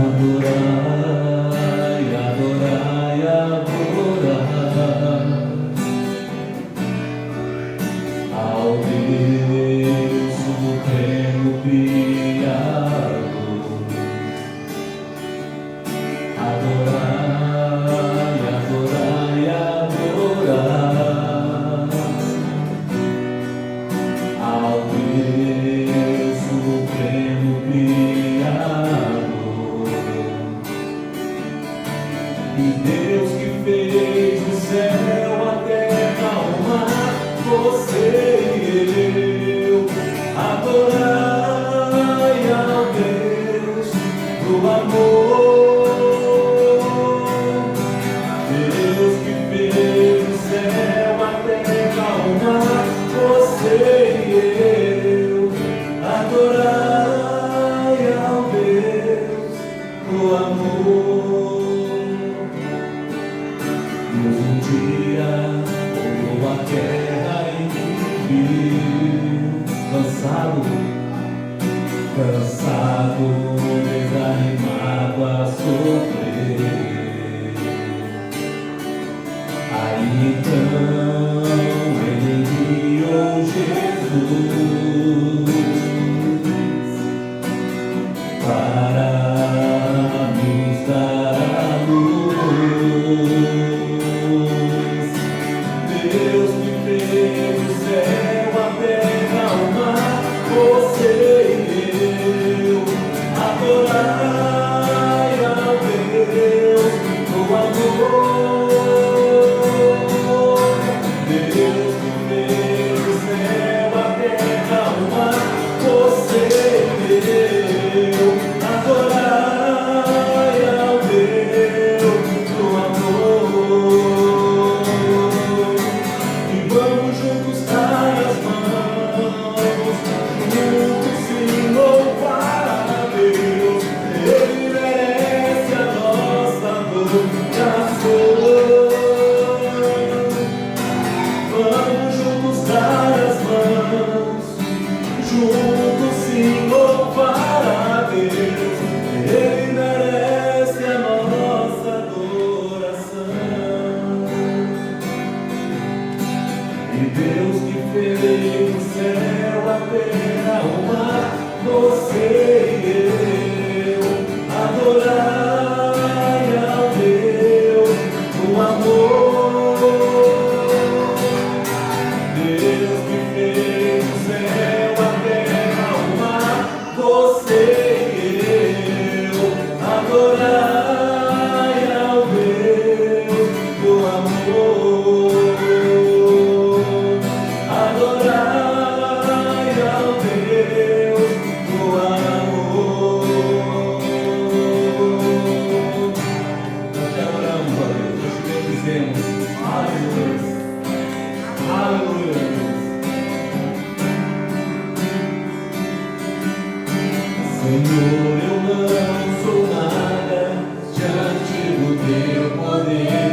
Adorai, adorai, adorai ao Deus supremo Criador. Adorai, adorai, adorai ao Deus supremo Criador. E Deus que fez o céu, a terra, o mar, você e eu. Adorai ao Deus do amor. Deus que fez o céu, a terra, o mar, você e eu. Adorai ao Deus do amor. Deus um dia olhou a terra e viu cansado, desanimado a sofrer. Aí então ele enviou Jesus para nos dar a luz. Deus que fez o céu, a terra, o mar, você e eu. Adorai ao Deus do amor. Deus que fez o céu, a terra, o mar, você e eu. Adorai ao Deus do amor. E vamos juntos dar as mãos, juntos se louvar a Deus. Ele merece a nossa adoração. Vamos juntos dar as mãos, juntos se louvar a Deus. Ele merece a nossa adoração. E Deus que fez o céu, a terra, o mar, você e eu. Adorai ao Deus do amor. Deus que fez o céu, a terra, o mar, você e eu. Adorai ao Deus do amor. Adorai ao Deus do amor. Nós te adoramos, ó Deus, nós te bendizemos. Aleluia. Aleluia. Senhor, eu não sou nada diante do teu poder,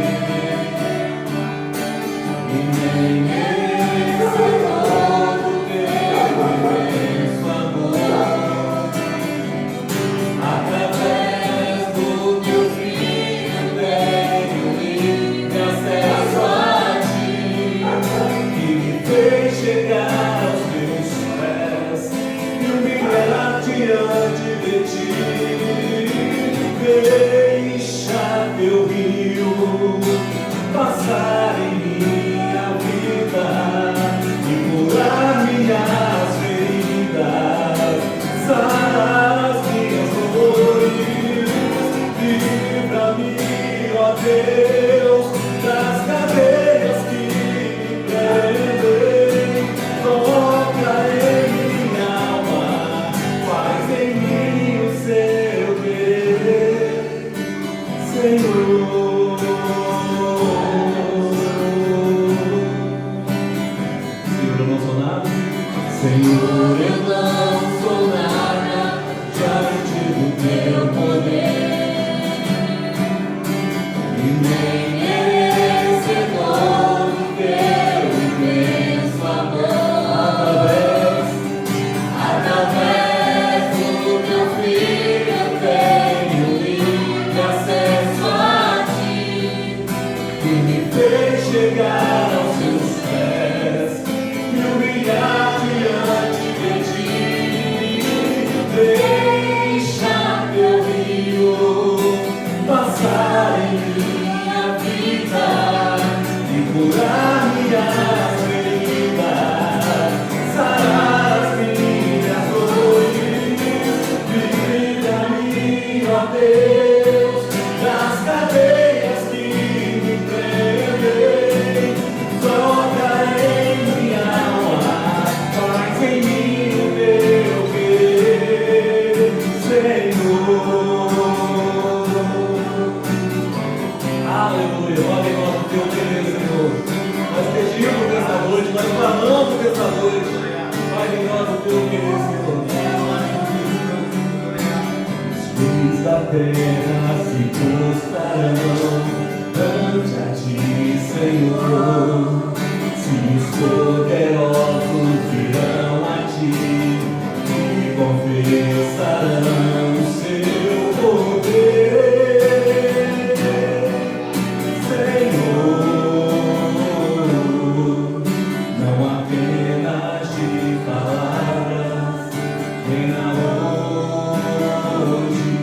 e nem mereço todo o teu imenso amor. Através do teu Filho tenho livre acesso a ti, que me fez chegar aos teus pés e humilhar diante de ti. Deixa teu rio passar em minha vida e curar minhas feridas, sarar as minhas dores. Livra-me, ó Deus, das cadeias que me prendem. Toca em minha alma, faz em mim o seu querer, Senhor. Senhor, eu não sou nada. Senhor, eu não sou nada diante do teu poder, e nem Deus das cadeias que me prendem. Toca em minha alma, faz em mim o teu querer, Senhor. Aleluia, olha em nós o teu querer, Senhor. Nós pedimos nessa noite, nós clamamos nessa noite. Faz em nós o teu querer, Senhor. Os reis da terra se prostrarão ante a ti, Senhor. Se os poderosos virão a ti e confessarão o seu poder, Senhor, não apenas de palavras, reina hoje,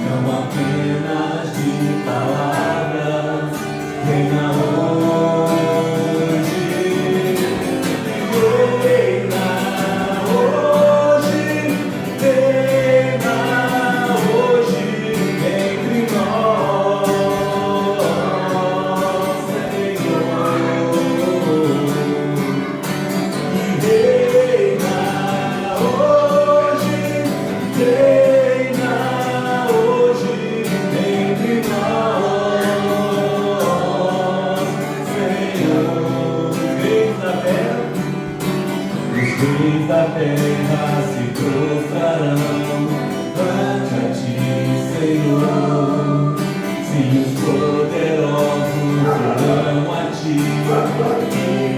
não apenas de palavras, reina hoje, reina hoje, entre nós, Senhor. E reina hoje entre nós, Senhor. Os reis da terra se prostrarão ante a ti, Senhor. Se os poderosos virão a ti e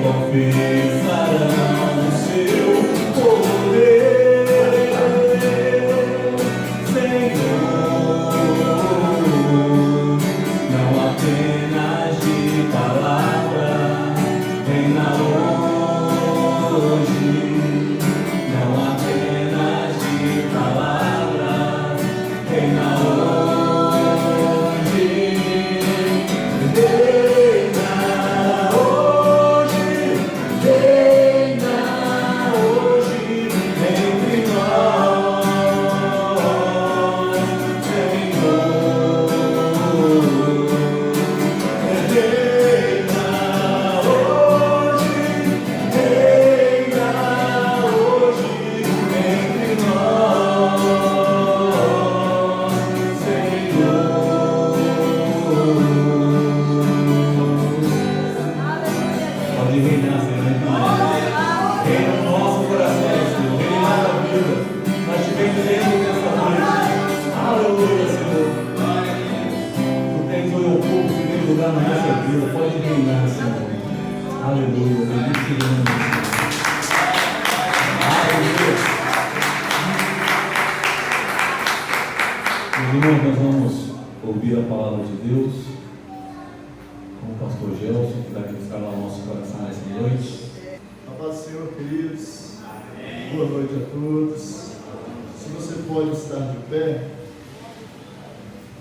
confessarão o seu poder, Senhor, não apenas de palavras, reina hoje, não apenas de palavras, reina hoje, reina hoje, entre nós, Senhor. Reina hoje entre nós, Senhor. Pode reinar, Senhor. Reina no nosso coração, Senhor. Reina na nossa vida. Nós te bendizemos nessa noite. Aleluia, Senhor. Tu tens o povo que tem lugar na nossa vida. Pode reinar, Senhor. Aleluia. Bendito seja o nome do Senhor. Aleluia. Meus irmãos, nós vamos ouvir a palavra de Deus com o pastor Gelson, que vai ministrar ao nosso coração nessa noite. A paz do Senhor, queridos. Boa noite a todos. Se você pode estar de pé,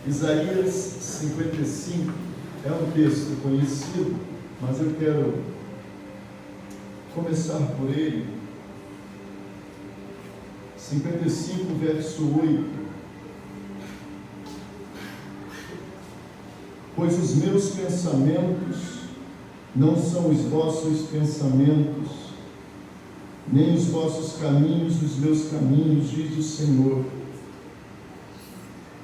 Isaías 55 é um texto conhecido, mas eu quero começar por ele. 55, verso 8. Pois os meus pensamentos não são os vossos pensamentos, nem os vossos caminhos os meus caminhos, diz o Senhor.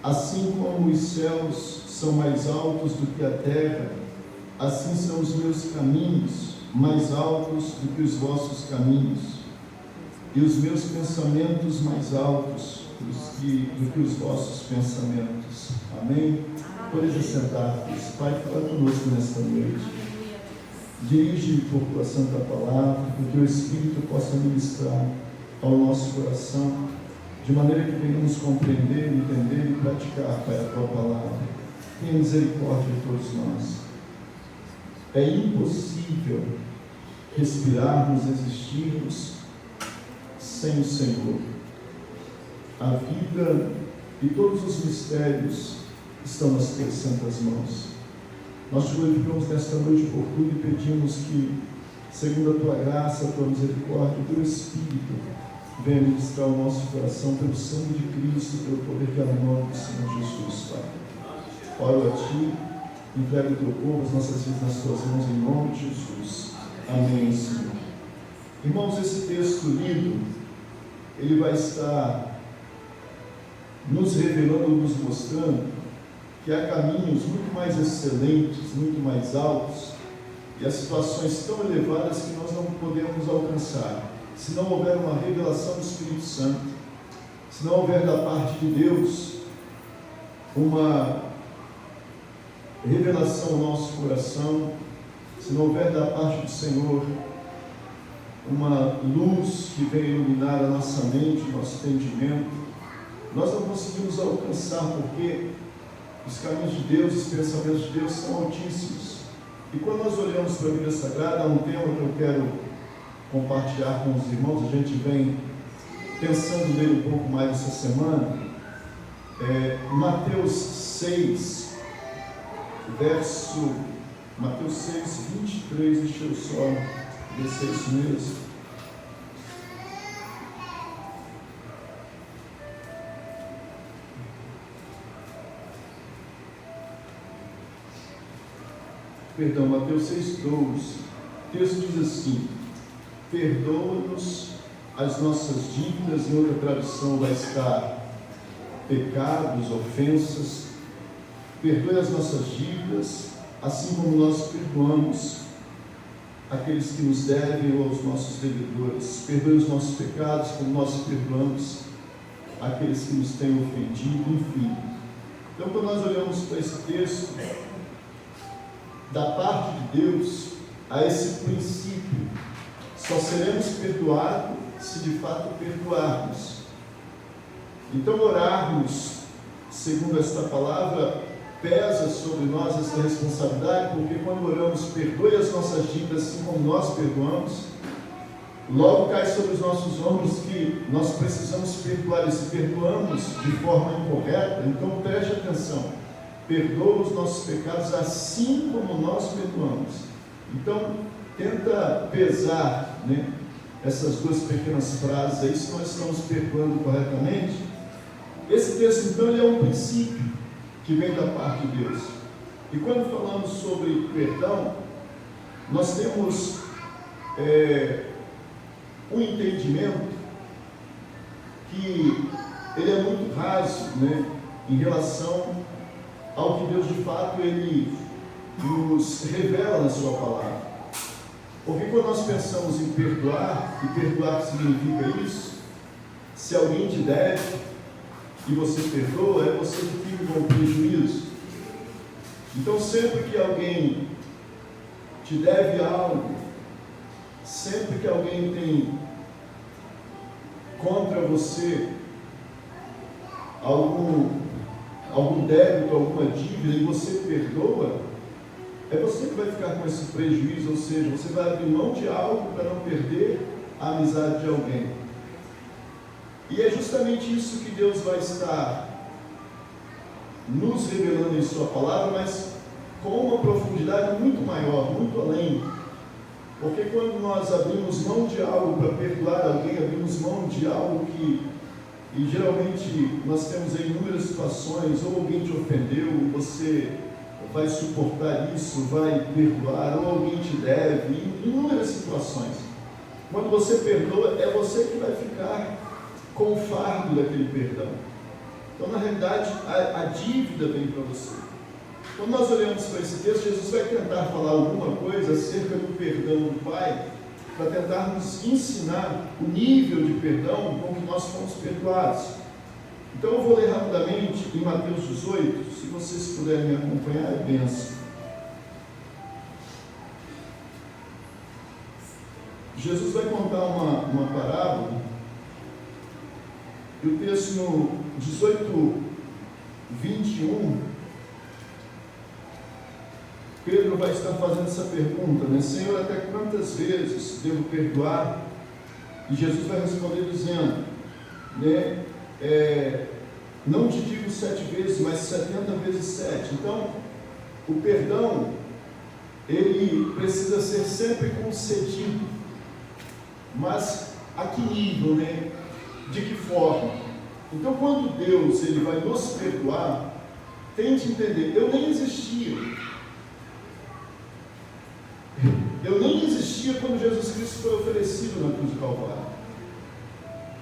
Assim como os céus são mais altos do que a terra, assim são os meus caminhos mais altos do que os vossos caminhos, e os meus pensamentos mais altos do que os vossos pensamentos. Amém? Podem sentar-vos. Pai, fala conosco nesta noite. Dirige por tua santa palavra, que o teu Espírito possa ministrar ao nosso coração, de maneira que venhamos compreender, entender e praticar, Pai, a tua palavra. Tenha misericórdia de todos nós. É impossível respirarmos, existirmos sem o Senhor. A vida e todos os mistérios estão nas tuas santas mãos. Nós te glorificamos nesta noite por tudo e pedimos que, segundo a tua graça, a tua misericórdia, o teu Espírito venha ministrar o nosso coração pelo sangue de Cristo, pelo poder que há no nome do Senhor Jesus, Pai. Oro a Ti, entrega o Teu povo, as nossas vidas nas Tuas mãos, em nome de Jesus. Amém, Senhor. Irmãos, esse texto lido, ele vai estar nos revelando, nos mostrando que há caminhos muito mais excelentes, muito mais altos, e há situações tão elevadas que nós não podemos alcançar, se não houver uma revelação do Espírito Santo, se não houver da parte de Deus uma revelação ao nosso coração, se não houver da parte do Senhor uma luz que venha iluminar a nossa mente, o nosso entendimento, nós não conseguimos alcançar, porque os caminhos de Deus, os pensamentos de Deus são altíssimos. E quando nós olhamos para a Bíblia Sagrada, há um tema que eu quero compartilhar com os irmãos, a gente vem pensando nele um pouco mais essa semana, Mateus 6, Mateus 6, 23, deixa eu só ver se é isso mesmo. Perdão, Mateus 6,12, o texto diz assim: perdoa-nos as nossas dívidas, em outra tradução vai estar pecados, ofensas. Perdoe as nossas dívidas, assim como nós perdoamos aqueles que nos devem ou aos nossos devedores. Perdoe os nossos pecados, como nós perdoamos aqueles que nos têm ofendido, enfim. Então, quando nós olhamos para esse texto, da parte de Deus, há esse princípio: só seremos perdoados se de fato perdoarmos. Então, orarmos segundo esta palavra pesa sobre nós essa responsabilidade, porque quando oramos, perdoe as nossas dívidas assim como nós perdoamos, logo cai sobre os nossos ombros que nós precisamos perdoar, e se perdoamos de forma incorreta, então preste atenção: perdoa os nossos pecados assim como nós perdoamos. Então, tenta pesar, essas duas pequenas frases aí, se nós estamos perdoando corretamente. Esse texto, então, ele é um princípio que vem da parte de Deus. E quando falamos sobre perdão, nós temos um entendimento que ele é muito raso, em relação ao que Deus de fato ele nos revela na sua palavra. Porque quando nós pensamos em perdoar, e perdoar significa isso, se alguém te deve e você perdoa, é você que fica com prejuízo. Então, sempre que alguém te deve algo, sempre que alguém tem contra você algum débito, alguma dívida, e você perdoa, é você que vai ficar com esse prejuízo, ou seja, você vai abrir mão de algo para não perder a amizade de alguém. E é justamente isso que Deus vai estar nos revelando em sua palavra, mas com uma profundidade muito maior, muito além. Porque quando nós abrimos mão de algo para perdoar alguém, abrimos mão de algo e geralmente nós temos em inúmeras situações, ou alguém te ofendeu, você vai suportar isso, vai perdoar, ou alguém te deve, em inúmeras situações. Quando você perdoa, é você que vai ficar com o fardo daquele perdão. Então, na realidade, a dívida vem para você. Quando nós olhamos para esse texto, Jesus vai tentar falar alguma coisa acerca do perdão do Pai, para tentar nos ensinar o nível de perdão com que nós fomos perdoados. Então eu vou ler rapidamente em Mateus 18, se vocês puderem me acompanhar, é bênção. Jesus vai contar uma parábola, e o texto no 18, 21, Pedro vai estar fazendo essa pergunta, Senhor, até quantas vezes devo perdoar? E Jesus vai responder dizendo, não te digo 7 vezes, mas 70 vezes 7. Então, o perdão, ele precisa ser sempre concedido. Mas a que nível, De que forma? Então, quando Deus ele vai nos perdoar, tente entender, eu nem existia. Eu nem existia quando Jesus Cristo foi oferecido na cruz do Calvário.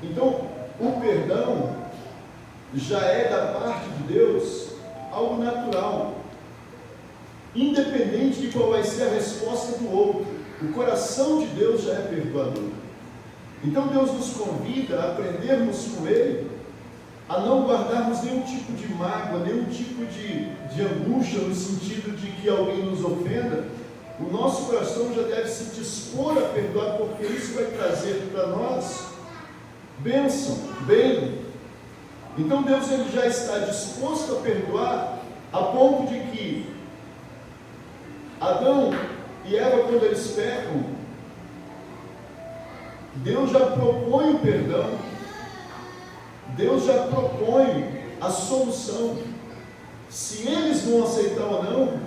Então, o perdão já é da parte de Deus algo natural, independente de qual vai ser a resposta do outro. O coração de Deus já é perdoador. Então Deus nos convida a aprendermos com Ele, a não guardarmos nenhum tipo de mágoa, nenhum tipo de angústia, no sentido de que alguém nos ofenda. O nosso coração já deve se dispor a perdoar, porque isso vai trazer para nós bênção, bem. Então Deus ele já está disposto a perdoar, a ponto de que Adão e Eva, quando eles pecam, Deus já propõe o perdão, Deus já propõe a solução, se eles vão aceitar ou não.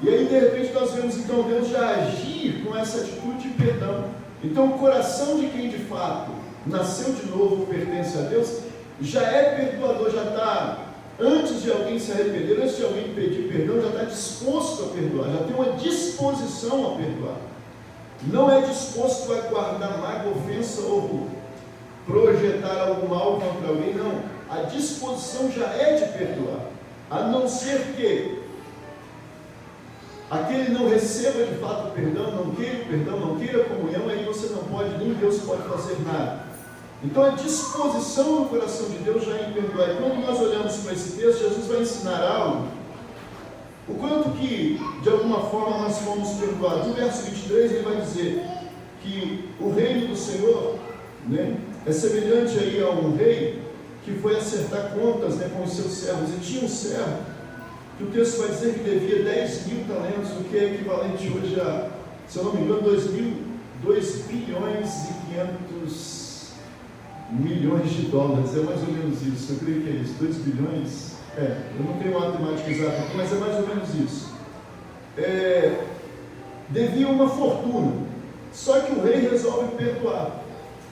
E aí de repente nós vemos então Deus já agir com essa atitude de perdão. Então o coração de quem de fato nasceu de novo, pertence a Deus, já é perdoador, já está, antes de alguém se arrepender, antes de alguém pedir perdão, já está disposto a perdoar, já tem uma disposição a perdoar. Não é disposto a guardar mágoa, ofensa ou projetar algum mal contra alguém, não. A disposição já é de perdoar, a não ser que aquele não receba de fato o perdão, não queira comunhão, aí você não pode, nem Deus pode fazer nada. Então a disposição do coração de Deus já é em perdoar. E quando nós olhamos para esse texto, Jesus vai ensinar algo, o quanto que de alguma forma nós fomos perdoados. No verso 23 ele vai dizer que o reino do Senhor, né, é semelhante aí a um rei que foi acertar contas, né, com os seus servos. E tinha um servo que o texto vai dizer que devia 10 mil talentos, o que é equivalente hoje a, se eu não me engano, 2 bilhões e 500 milhões de dólares, é mais ou menos isso, eu creio que é isso, 2 bilhões, eu não tenho uma matemática exata aqui, mas é mais ou menos isso. Devia uma fortuna, só que o rei resolve perdoar,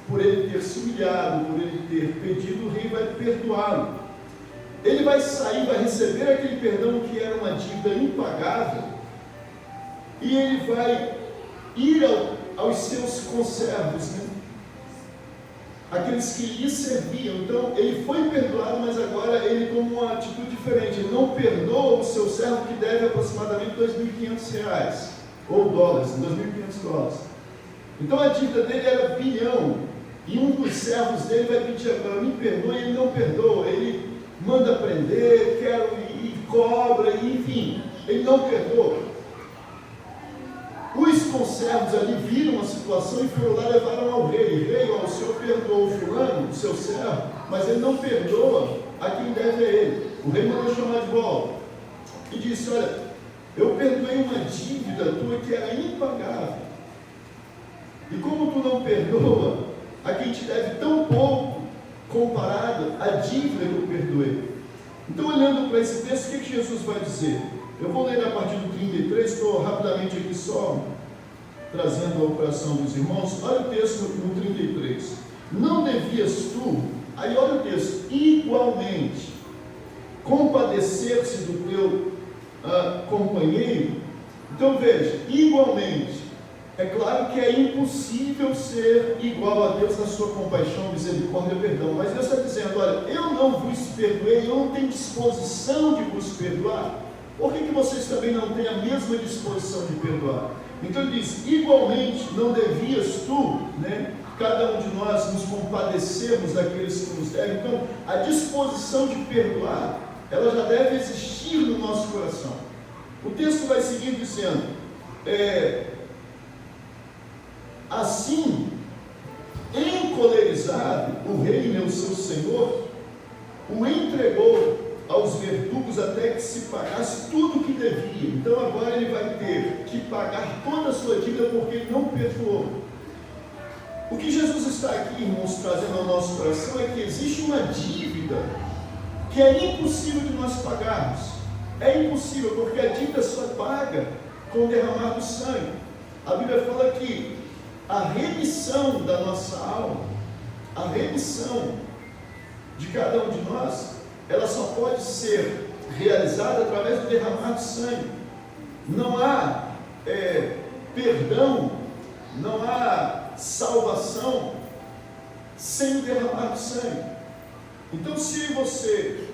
por ele ter se humilhado, por ele ter pedido, o rei vai perdoá-lo. Ele vai sair, vai receber aquele perdão que era uma dívida impagável, e ele vai ir aos seus conservos, né? Aqueles que lhe serviam. Então ele foi perdoado, mas agora ele toma uma atitude diferente. Ele não perdoa o seu servo que deve aproximadamente R$2.500 ou dólares, $2.500. Então a dívida dele era bilhão, e um dos servos dele vai pedir agora, me perdoa, e ele não perdoa, ele manda prender, e cobra, enfim, ele não perdoa. Os conservos ali viram a situação e foram lá, levaram ao rei. Rei, o senhor perdoou o fulano, o seu servo, mas ele não perdoa a quem deve a ele. O rei mandou chamar de volta e disse, olha, eu perdoei uma dívida tua que era impagável, e como tu não perdoa a quem te deve tão pouco comparado à dívida que eu perdoei. Então, olhando para esse texto, o que Jesus vai dizer? Eu vou ler a partir do 33, estou rapidamente aqui só trazendo ao coração dos irmãos. Olha o texto no 33. Não devias tu, aí olha o texto, igualmente compadecer-se do teu companheiro? Então veja, igualmente. É claro que é impossível ser igual a Deus na sua compaixão, misericórdia e perdão, mas Deus está dizendo, olha, eu não vos perdoei, eu não tenho disposição de vos perdoar. Por que vocês também não têm a mesma disposição de perdoar? Então ele diz, igualmente não devias tu, né, cada um de nós nos compadecermos daqueles que nos devem. Então a disposição de perdoar, ela já deve existir no nosso coração. O texto vai seguir dizendo, assim, encolerizado, o rei, meu seu senhor, o entregou aos verdugos até que se pagasse tudo o que devia. Então agora ele vai ter que pagar toda a sua dívida porque ele não perdoou. O que Jesus está aqui, irmãos, trazendo ao nosso coração é que existe uma dívida que é impossível de nós pagarmos. É impossível, porque a dívida só paga com o derramar do sangue. A Bíblia fala que a remissão da nossa alma a remissão de cada um de nós, ela só pode ser realizada através do derramar de sangue. Não há perdão, não há salvação sem o derramar de sangue. Então, se você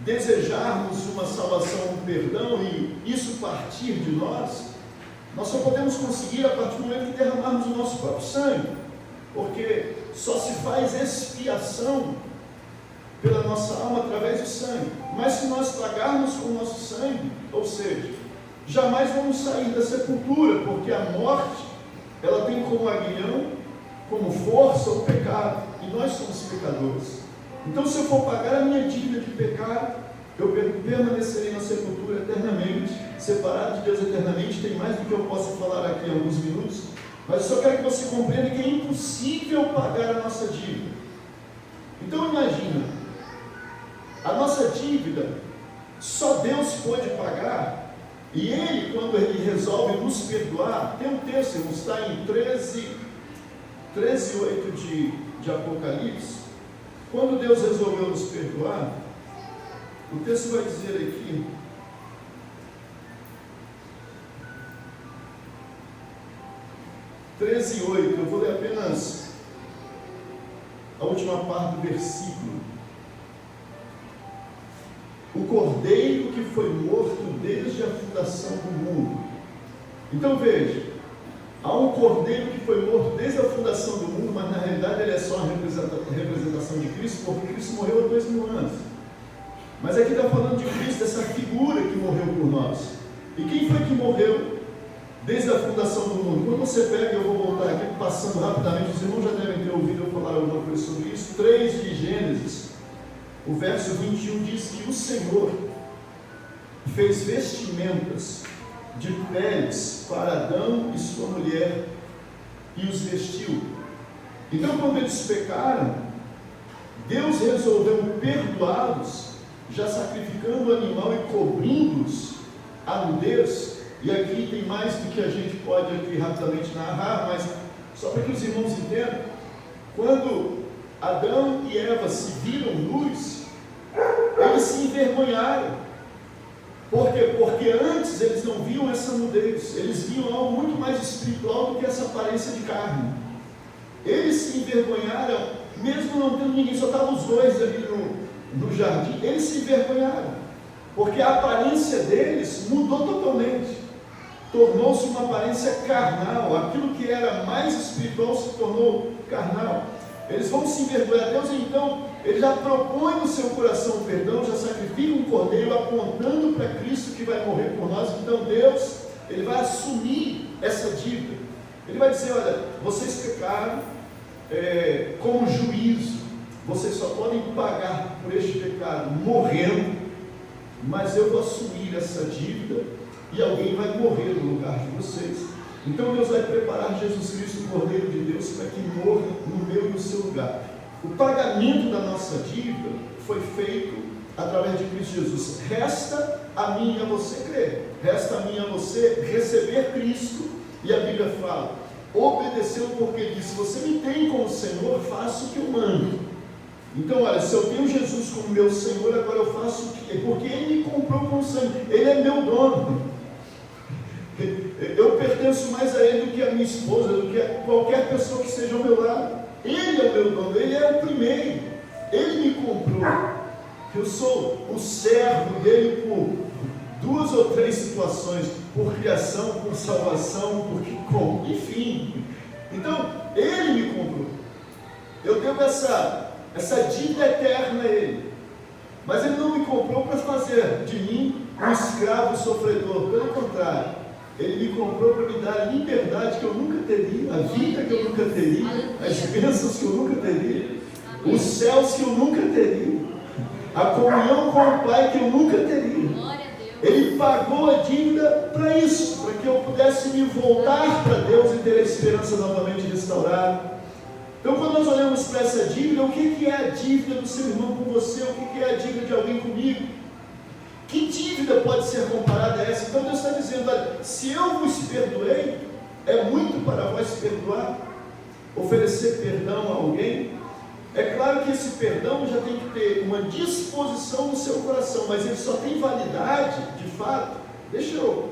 desejarmos uma salvação, um perdão, e isso partir de nós só podemos conseguir a partir do momento que derramarmos o nosso próprio sangue, porque só se faz expiação pela nossa alma através do sangue. Mas se nós pagarmos com o nosso sangue, ou seja, jamais vamos sair da sepultura, porque a morte, ela tem como aguilhão, como força o pecado, e nós somos pecadores. Então, se eu for pagar a minha dívida de pecado, eu permanecerei na sepultura eternamente, separado de Deus eternamente. Tem mais do que eu posso falar aqui em alguns minutos, mas eu só quero que você compreenda que é impossível pagar a nossa dívida. Então imagina, a nossa dívida, só Deus pode pagar, e Ele, quando Ele resolve nos perdoar, tem um texto, está em 13:8 de Apocalipse. Quando Deus resolveu nos perdoar, o texto vai dizer aqui, eu vou ler apenas a última parte do versículo. O cordeiro que foi morto desde a fundação do mundo. Então veja, há um cordeiro que foi morto desde a fundação do mundo, mas na realidade ele é só uma representação de Cristo, porque Cristo morreu há 2000 anos. Mas aqui está falando de Cristo, dessa figura que morreu por nós. E quem foi que morreu desde a fundação do mundo? Quando você pega, eu vou voltar aqui passando rapidamente, os irmãos já devem ter ouvido eu falar alguma coisa sobre isso. 3 de Gênesis, o verso 21 diz que o Senhor fez vestimentas de peles para Adão e sua mulher e os vestiu. Então, quando eles pecaram, Deus resolveu perdoá-los, já sacrificando o animal e cobrindo-os a nudez. E aqui tem mais do que a gente pode aqui rapidamente narrar, mas só para que os irmãos entendam, quando Adão e Eva se viram nus, eles se envergonharam. Por quê? Porque antes eles não viam essa nudez, eles viam algo muito mais espiritual do que essa aparência de carne. Eles se envergonharam, mesmo não tendo ninguém, só estavam os dois ali no jardim, eles se envergonharam, porque a aparência deles mudou totalmente, tornou-se uma aparência carnal, aquilo que era mais espiritual se tornou carnal. Eles vão se envergonhar. Deus então, Ele já propõe no seu coração o perdão, já sacrifica um cordeiro apontando para Cristo que vai morrer por nós. Então Deus, Ele vai assumir essa dívida. Ele vai dizer, olha, vocês pecaram como juízo, vocês só podem pagar por este pecado morrendo, mas eu vou assumir essa dívida e alguém vai morrer no lugar de vocês. Então Deus vai preparar Jesus Cristo, o Cordeiro de Deus, para que morra no meu e no seu lugar. O pagamento da nossa dívida foi feito através de Cristo Jesus. Resta a mim e a você crer, resta a mim e a você receber Cristo. E a Bíblia fala, obedeceu porque disse, você me tem como Senhor, faço o que eu mando. Então olha, se eu tenho Jesus como meu Senhor, agora eu faço o que? Porque Ele me comprou com sangue, Ele é meu dono. Eu pertenço mais a Ele do que a minha esposa, do que a qualquer pessoa que esteja ao meu lado. Ele é o meu dono, Ele é o primeiro, Ele me comprou. Eu sou o servo dele por 2 ou 3 situações, por criação, por salvação, enfim. Então, Ele me comprou. Eu devo essa dívida eterna a Ele. Mas Ele não me comprou para fazer de mim um escravo sofredor. Pelo contrário, Ele me comprou para me dar a liberdade que eu nunca teria, a vida que eu nunca teria, as bênçãos que eu nunca teria, os céus que eu nunca teria, a comunhão com o Pai que eu nunca teria. Ele pagou a dívida para isso, para que eu pudesse me voltar para Deus e ter a esperança novamente restaurada. Então, quando nós olhamos para essa dívida, o que é a dívida do seu irmão com você? O que é a dívida de alguém comigo? Que dívida pode ser comparada a essa? Então Deus está dizendo, olha, se eu vos perdoei, é muito para vós perdoar, oferecer perdão a alguém. É claro que esse perdão já tem que ter uma disposição no seu coração, mas ele só tem validade, de fato. Deixa eu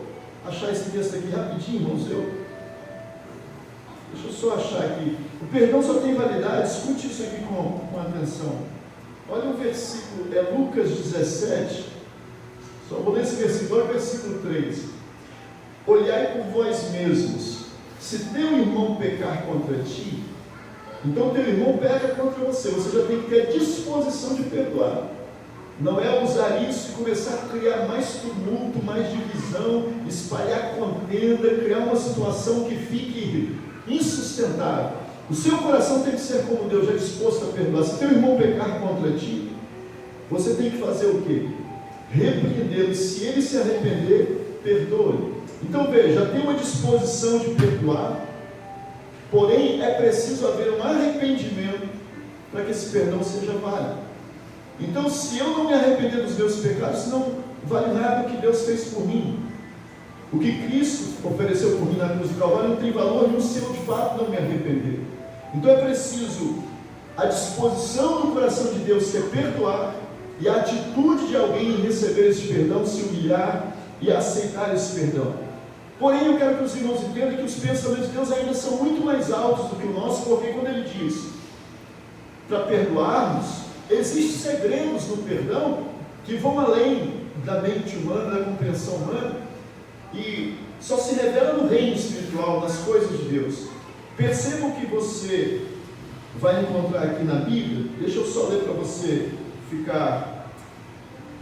achar esse texto aqui rapidinho, irmãos. Deixa eu só achar aqui. O perdão só tem validade, escute isso aqui com atenção. Olha o versículo, é Lucas 17. Só vou ler esse versículo, olha o versículo 3. Olhai por vós mesmos, se teu irmão pecar contra ti, então teu irmão peca contra você, você já tem que ter a disposição de perdoar. Não é usar isso e começar a criar mais tumulto, mais divisão, espalhar contenda, criar uma situação que fique insustentável. O seu coração tem que ser como Deus, já disposto a perdoar. Se teu irmão pecar contra ti, você tem que fazer o quê? Repreendê-lo. Se ele se arrepender, perdoe. Então veja, tem uma disposição de perdoar, porém é preciso haver um arrependimento para que esse perdão seja válido. Então, se eu não me arrepender dos meus pecados, não vale nada o que Deus fez por mim. O que Cristo ofereceu por mim na cruz do Calvário não tem valor nenhum se eu de fato não me arrepender. Então é preciso a disposição do coração de Deus, que é perdoar, e a atitude de alguém em receber esse perdão, se humilhar e aceitar esse perdão. Porém, eu quero que os irmãos entendam que os pensamentos de Deus ainda são muito mais altos do que o nosso, porque quando Ele diz para perdoarmos, existem segredos no perdão que vão além da mente humana, da compreensão humana, e só se revela no reino espiritual, nas coisas de Deus. Percebam que você vai encontrar aqui na Bíblia, deixa eu só ler para você ficar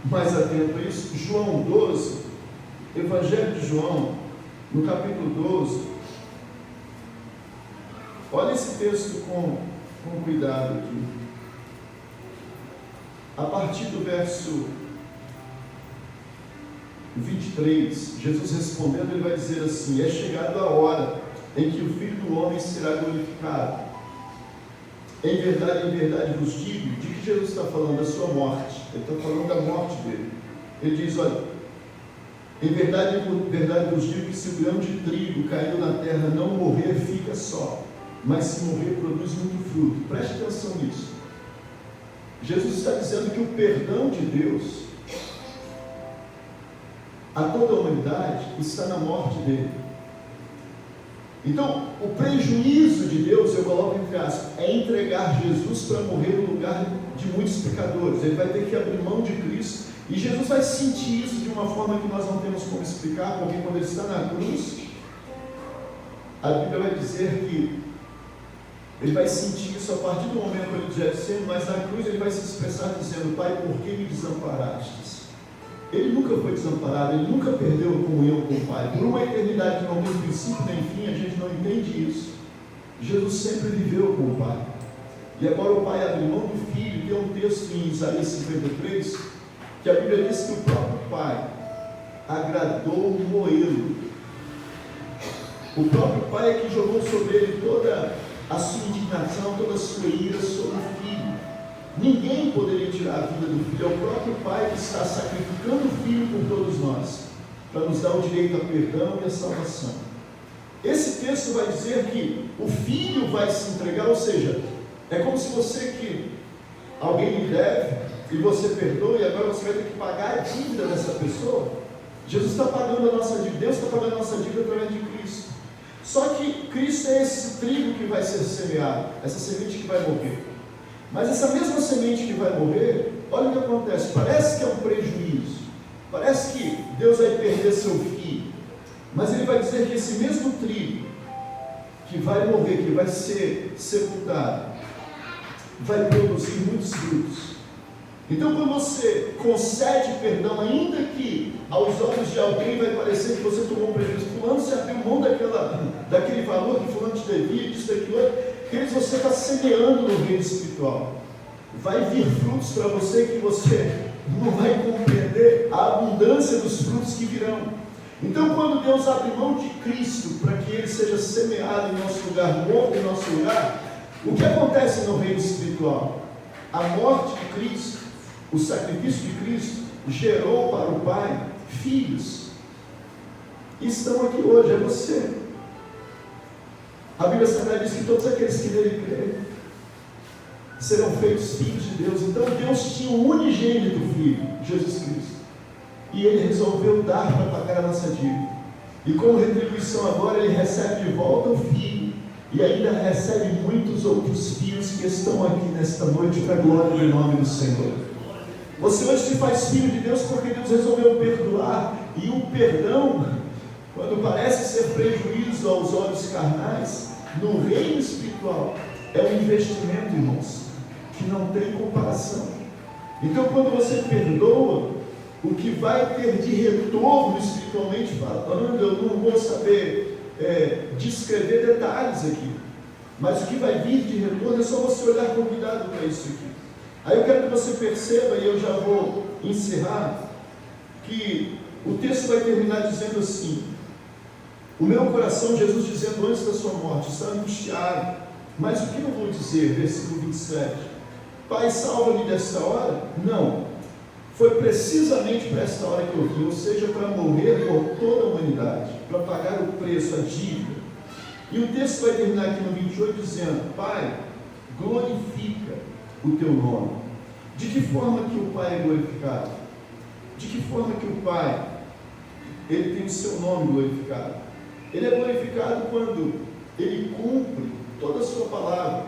mais atento a isso. João 12, Evangelho de João, no capítulo 12. Olha esse texto com cuidado aqui. A partir do verso 23, Jesus respondendo, ele vai dizer assim: é chegada a hora em que o Filho do Homem será glorificado. Em verdade vos digo, de que Jesus está falando? Da sua morte. Ele está falando da morte dele. Ele diz, olha, em verdade vos digo que se o grão de trigo caindo na terra não morrer, fica só, mas se morrer, produz muito fruto. Preste atenção nisso. Jesus está dizendo que o perdão de Deus a toda a humanidade está na morte dele. Então, o prejuízo de Deus, eu coloco entre aspas, é entregar Jesus para morrer no lugar de muitos pecadores. Ele vai ter que abrir mão de Cristo, e Jesus vai sentir isso de uma forma que nós não temos como explicar, porque quando ele está na cruz, a Bíblia vai dizer que ele vai sentir isso a partir do momento que ele já disse, mas na cruz ele vai se expressar dizendo: Pai, por que me desamparastes? Ele nunca foi desamparado, ele nunca perdeu a comunhão com o Pai. Por uma eternidade que não tem princípio nem fim, a gente não entende isso. Jesus sempre viveu com o Pai. E agora o Pai abre mão do Filho. Tem um texto em Isaías 53, que a Bíblia diz que o próprio Pai agradou moê-lo. O próprio Pai é que jogou sobre ele toda a sua indignação, toda a sua ira sobre o Filho. Ninguém poderia tirar a vida do Filho. É o próprio Pai que está sacrificando o Filho por todos nós, para nos dar o direito a perdão e a salvação. Esse texto vai dizer que o Filho vai se entregar, ou seja, é como se você que alguém lhe deve e você perdoa, e agora você vai ter que pagar a dívida dessa pessoa. Jesus está pagando a nossa dívida, Deus está pagando a nossa dívida através de Cristo. Só que Cristo é esse trigo que vai ser semeado, essa semente que vai morrer. Mas essa mesma semente que vai morrer, olha o que acontece, parece que é um prejuízo, parece que Deus vai perder seu filho, mas ele vai dizer que esse mesmo trigo que vai morrer, que vai ser sepultado, vai produzir muitos frutos. Então, quando você concede perdão, ainda que aos olhos de alguém vai parecer que você tomou um prejuízo, fulano se abriu mão daquele valor que fulano te devia, disso, daquilo outro, queridos, você está semeando no reino espiritual. Vai vir frutos para você que você não vai compreender a abundância dos frutos que virão. Então, quando Deus abre mão de Cristo para que Ele seja semeado em nosso lugar, morto em nosso lugar, o que acontece no reino espiritual? A morte de Cristo, o sacrifício de Cristo, gerou para o Pai filhos. E estão aqui hoje, é você. A Bíblia Sagrada diz que todos aqueles que nele creem serão feitos filhos de Deus. Então Deus tinha um unigênito Filho, Jesus Cristo, e Ele resolveu dar para pagar a nossa dívida, e como retribuição agora Ele recebe de volta o Filho, e ainda recebe muitos outros filhos que estão aqui nesta noite para a glória do nome do Senhor. Você hoje se faz filho de Deus porque Deus resolveu perdoar, e o perdão, quando parece ser prejuízo aos olhos carnais, no reino espiritual é um investimento, irmãos, que não tem comparação. Então quando você perdoa, o que vai ter de retorno espiritualmente falando, eu não vou saber descrever detalhes aqui, mas o que vai vir de retorno é só você olhar com cuidado para isso aqui. Aí eu quero que você perceba, e eu já vou encerrar, que o texto vai terminar dizendo assim: o meu coração, Jesus dizendo antes da sua morte, está angustiado, mas o que eu vou dizer? Versículo 27, Pai, salva-me desta hora? Não, foi precisamente para esta hora que eu vim, ou seja, para morrer por toda a humanidade, para pagar o preço, a dívida. E o texto vai terminar aqui no 28 dizendo: Pai, glorifica o teu nome. De que forma que o Pai é glorificado? De que forma que o Pai, Ele tem o seu nome glorificado? Ele é glorificado quando Ele cumpre toda a sua palavra.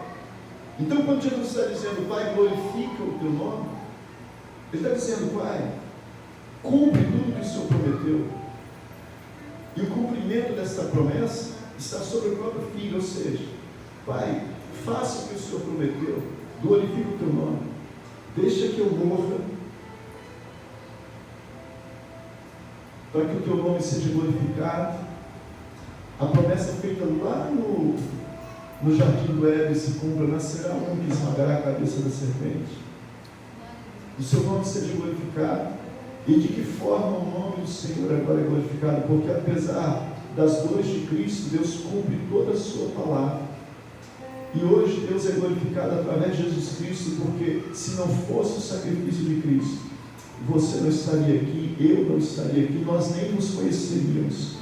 Então quando Jesus está dizendo: Pai, glorifica o teu nome, Ele está dizendo: Pai, cumpre tudo que o Senhor prometeu. E o cumprimento desta promessa está sobre o próprio Filho, ou seja, Pai, faça o que o Senhor prometeu, glorifica o teu nome, deixa que eu morra, para que o teu nome seja glorificado. A promessa feita lá no jardim do Éden se cumpra: nascerá um que esmagará a cabeça da serpente. O seu nome seja glorificado. E de que forma o nome do Senhor agora é glorificado? Porque apesar das dores de Cristo, Deus cumpre toda a sua palavra. E hoje Deus é glorificado através de Jesus Cristo, porque se não fosse o sacrifício de Cristo, você não estaria aqui, eu não estaria aqui, nós nem nos conheceríamos.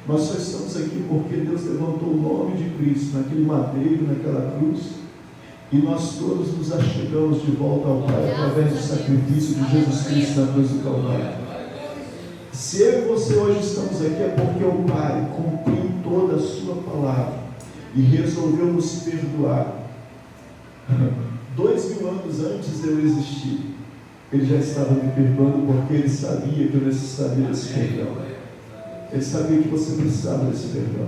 Nós só estamos aqui porque Deus levantou o nome de Cristo naquele madeiro, naquela cruz, e nós todos nos achegamos de volta ao Pai através do sacrifício de Jesus Cristo na cruz do Calvário. Se eu e você hoje estamos aqui é porque o Pai cumpriu toda a sua palavra e resolveu nos perdoar. 2000 anos antes de eu existir, Ele já estava me perdoando, porque Ele sabia que eu necessitaria desse perdão. Ele sabia que você precisava desse perdão.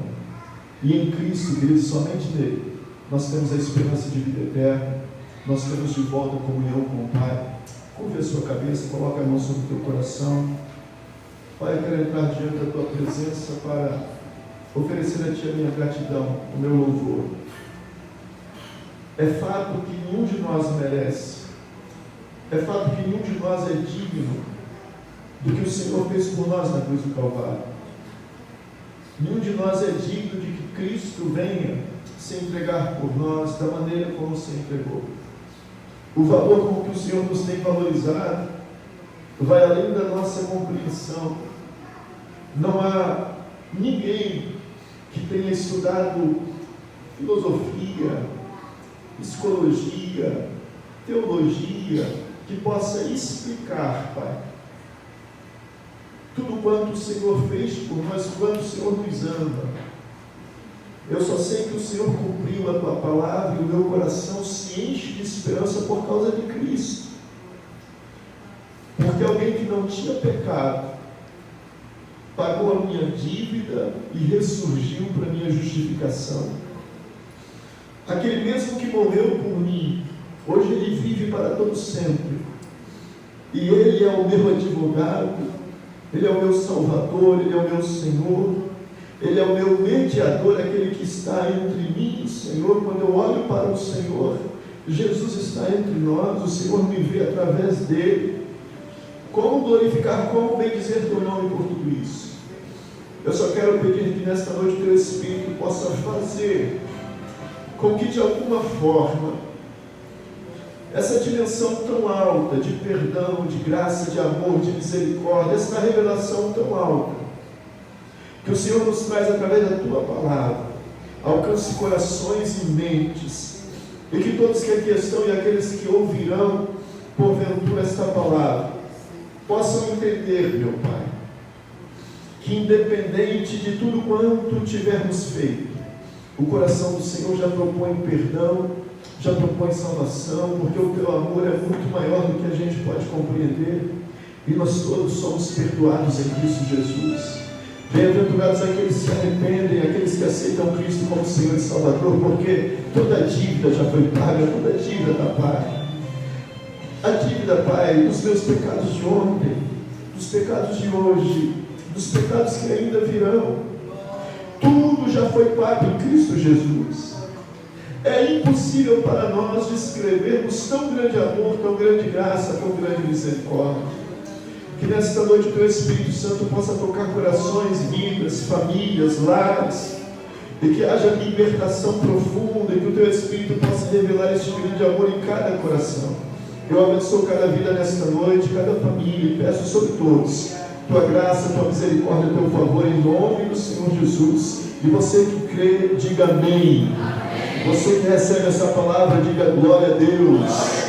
E em Cristo, querido, somente nele, nós temos a esperança de vida eterna, nós temos de volta a comunhão com o Pai. Curve a sua cabeça, coloque a mão sobre o teu coração. Pai, eu quero entrar diante da tua presença para oferecer a ti a minha gratidão, o meu louvor. É fato que nenhum de nós merece, é fato que nenhum de nós é digno do que o Senhor fez por nós na cruz do Calvário. Nenhum de nós é digno de que Cristo venha se entregar por nós da maneira como se entregou. O valor com que o Senhor nos tem valorizado vai além da nossa compreensão. Não há ninguém que tenha estudado filosofia, psicologia, teologia, que possa explicar, Pai, tudo quanto o Senhor fez por nós, quanto o Senhor nos ama. Eu só sei que o Senhor cumpriu a tua palavra, e o meu coração se enche de esperança por causa de Cristo. Porque alguém que não tinha pecado pagou a minha dívida e ressurgiu para a minha justificação. Aquele mesmo que morreu por mim, hoje Ele vive para todo sempre. E Ele é o meu advogado, Ele é o meu Salvador, Ele é o meu Senhor, Ele é o meu mediador, aquele que está entre mim e o Senhor. Quando eu olho para o Senhor, Jesus está entre nós, o Senhor me vê através dele. Como glorificar, como bem dizer teu nome por tudo isso? Eu só quero pedir que nesta noite teu Espírito possa fazer com que de alguma forma essa dimensão tão alta de perdão, de graça, de amor, de misericórdia, essa revelação tão alta que o Senhor nos traz através da tua palavra, alcance corações e mentes E que todos que aqui estão e aqueles que ouvirão, porventura, esta palavra, possam entender, meu Pai, que independente de tudo quanto tivermos feito, o coração do Senhor já propõe perdão, já propõe salvação, porque o teu amor é muito maior do que a gente pode compreender, e nós todos somos perdoados em Cristo Jesus. Bem-aventurados aqueles que se arrependem, aqueles que aceitam Cristo como Senhor e Salvador, porque toda a dívida já foi paga, toda a dívida está paga. A dívida, Pai, dos meus pecados de ontem, dos pecados de hoje, dos pecados que ainda virão, tudo já foi pago em Cristo Jesus. É impossível para nós descrevermos tão grande amor, tão grande graça, tão grande misericórdia. Que nesta noite o teu Espírito Santo possa tocar corações, vidas, famílias, lares, e que haja libertação profunda, e que o teu Espírito possa revelar este grande amor em cada coração. Eu abençoo cada vida nesta noite, cada família, e peço sobre todos tua graça, tua misericórdia, teu favor, em nome do Senhor Jesus. E você que crê, diga amém. Você que recebe essa palavra, diga glória a Deus.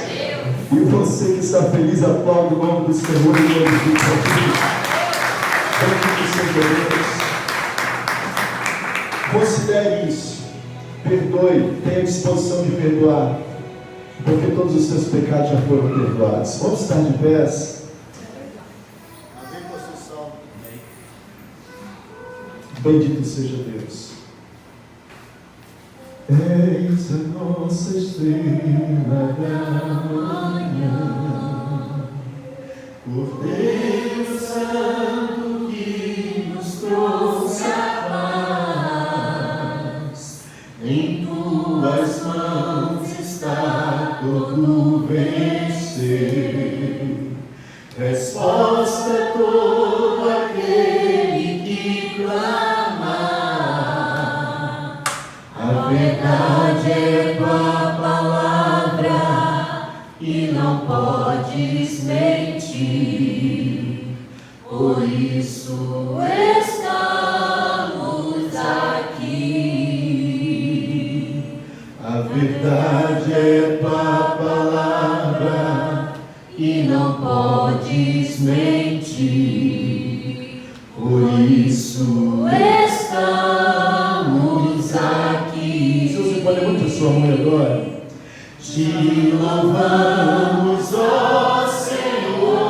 E você que está feliz, aplaude o nome do Senhor e glorifique a Deus. Bendito seja Deus. Considere isso. Perdoe, tenha disposição de perdoar, porque todos os seus pecados já foram perdoados. Vamos estar de pés. Amém, pastor Salmo. Bendito seja Deus. Eis a nossa estrela da manhã, Cordeiro Santo que nos trouxe a paz, em tuas mãos está todo vencer, resposta a todo aquele que clama. A verdade é tua palavra e não podes mentir, por isso estamos aqui. A verdade é tua palavra e não podes mentir, por isso estamos aqui. Se você pode levantar sua mão agora. Te louvamos, ó Senhor,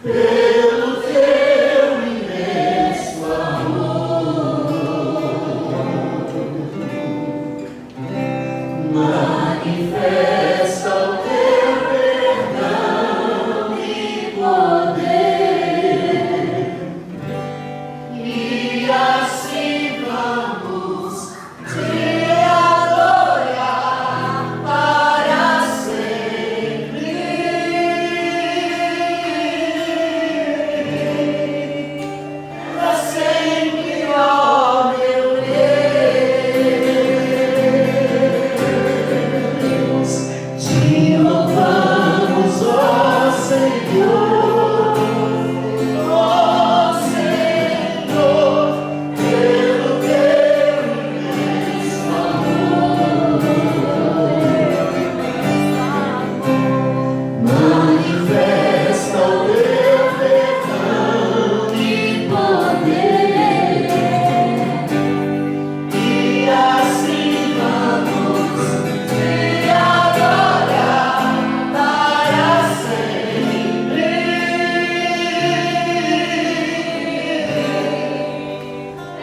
pelo teu imenso amor. Manifesta o teu perdão e poder, e assim vamos te adorar para sempre. Para sempre, ó meu Deus, te louvamos, ó Senhor, pelo teu imenso amor. Manifesta o teu perdão e poder, e assim vamos te adorar para sempre.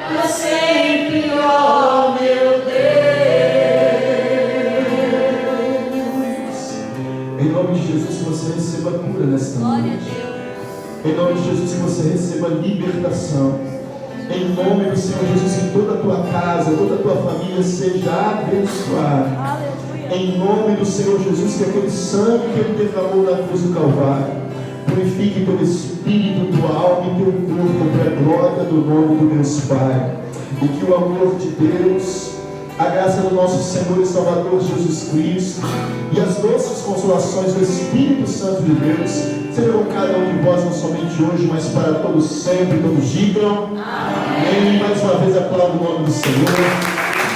Para sempre, ó meu Deus. Em nome de Jesus, que você receba cura nesta noite. Em nome de Jesus, que você receba libertação. Em nome do Senhor Jesus, que toda a tua casa, toda a tua família seja abençoada. Em nome do Senhor Jesus, que aquele sangue que Ele derramou na cruz do Calvário purifique teu espírito, tua alma e teu corpo para a glória do nome do Deus Pai. E que o amor de Deus, a graça do nosso Senhor e Salvador Jesus Cristo e as doces consolações do Espírito Santo de Deus sejam com cada um de vós, não somente hoje, mas para todos sempre. Todos digam amém. Mais uma vez aplaudo o nome do Senhor.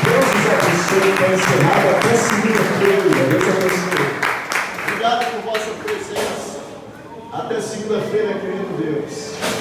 Deus nos abençoe. culto está encerrado até segunda-feira. Deus abençoe. Obrigado por vossa presença. Até segunda-feira, querido Deus.